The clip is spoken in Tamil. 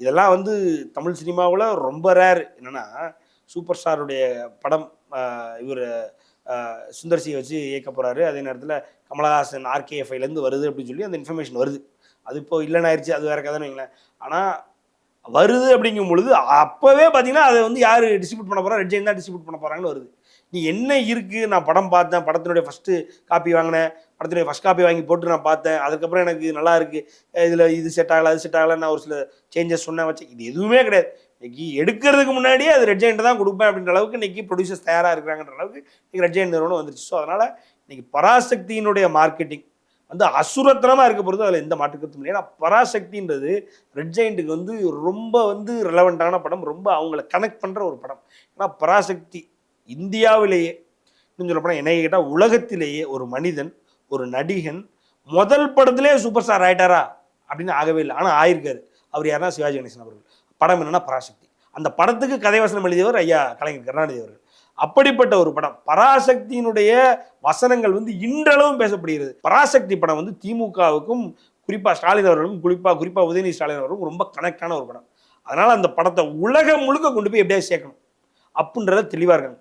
இதெல்லாம் வந்து தமிழ் சினிமாவுல ரொம்ப ரேர். என்னன்னா, சூப்பர் ஸ்டாருடைய படம் இவரு சுந்தர் சி வச்சு இயக்க போறாரு. அதே நேரத்தில கமலஹாசன் ஆர்கேஎஃப்ஐலேருந்து வருது அப்படின்னு சொல்லி அந்த இன்ஃபர்மேஷன் வருது. அது இப்போ இல்லன்னு ஆயிருச்சு. அது வேற கதைன்னு வைங்களேன். ஆனா வருது அப்படிங்கும் பொழுது, அப்பவே பார்த்தீங்கன்னா, அத வந்து யாரு டிஸ்ட்ரிபியூட் பண்ண போறா? ரெட் ஜெயண்ட் தான் டிஸ்ட்ரிபியூட் பண்ண போறாங்கன்னு வருது. நீ என்ன இருக்கு? நான் படம் பார்த்தேன். படத்தினுடைய ஃபர்ஸ்ட் காப்பி வாங்கினேன். படத்தினுடைய ஃபர்ஸ்ட் காப்பி வாங்கி போட்டு நான் பார்த்தேன். அதுக்கப்புறம் எனக்கு நல்லா இருக்கு. இதுல இது செட் ஆகல, அது செட் ஆகல. நான் ஒரு சில சேஞ்சஸ் சொன்னேன் வச்சேன். இது எதுவுமே கிடையாது. இன்னைக்கு எடுக்கிறதுக்கு முன்னாடியே அது ரெட் ஜெயண்ட் தான் குடுப்பேன் அப்படின்ற அளவுக்கு இன்னைக்கு ப்ரொடியூசர்ஸ் தயாரா இருக்கிறாங்கன்ற அளவுக்கு இன்னைக்கு ரெட் ஜெயண்ட் நிறுவனம் வந்துருச்சு. ஸோ அதனால இன்னைக்கு பராசக்தியினுடைய மார்க்கெட்டிங் வந்து அசுரத்தனமா இருக்க போறது அதுல எந்த மாற்று கருத்தும் இல்லை. ஏன்னா பராசக்தின்றது ரெட் ஜெயண்ட்டுக்கு வந்து ரொம்ப வந்து ரெலவெண்டான படம். ரொம்ப அவங்கள கனெக்ட் பண்ற ஒரு படம். ஏன்னா பராசக்தி இந்தியாவிலேயே இன்னும் சொல்ல போனா என்னைய கேட்டா உலகத்திலேயே ஒரு மனிதன், ஒரு நடிகன் முதல் படத்திலே சூப்பர் ஸ்டார் ஆயிட்டாரா அப்படின்னு ஆகவே இல்லை. ஆனா ஆயிருக்காரு. அவர் யாருன்னா சிவாஜி கணேசன் அவர்கள். படம் என்னன்னா பராசக்தி. அந்த படத்துக்கு கதை வசனம் எழுதியவர் ஐயா கலைஞர் கருணாநிதி அவர்கள். அப்படிப்பட்ட ஒரு படம். பராசக்தியினுடைய வசனங்கள் வந்து இன்றளவும் பேசப்படுகிறது. பராசக்தி படம் வந்து திமுகவுக்கும் குறிப்பா ஸ்டாலின் அவர்களும் குறிப்பா உதயநிதி ஸ்டாலின் அவர்களும் ரொம்ப கனெக்டான ஒரு படம். அதனால அந்த படத்தை உலகம் முழுக்க கொண்டு போய் எப்படியாவது சேர்க்கணும் அப்படின்றத தெளிவா இருக்காங்க.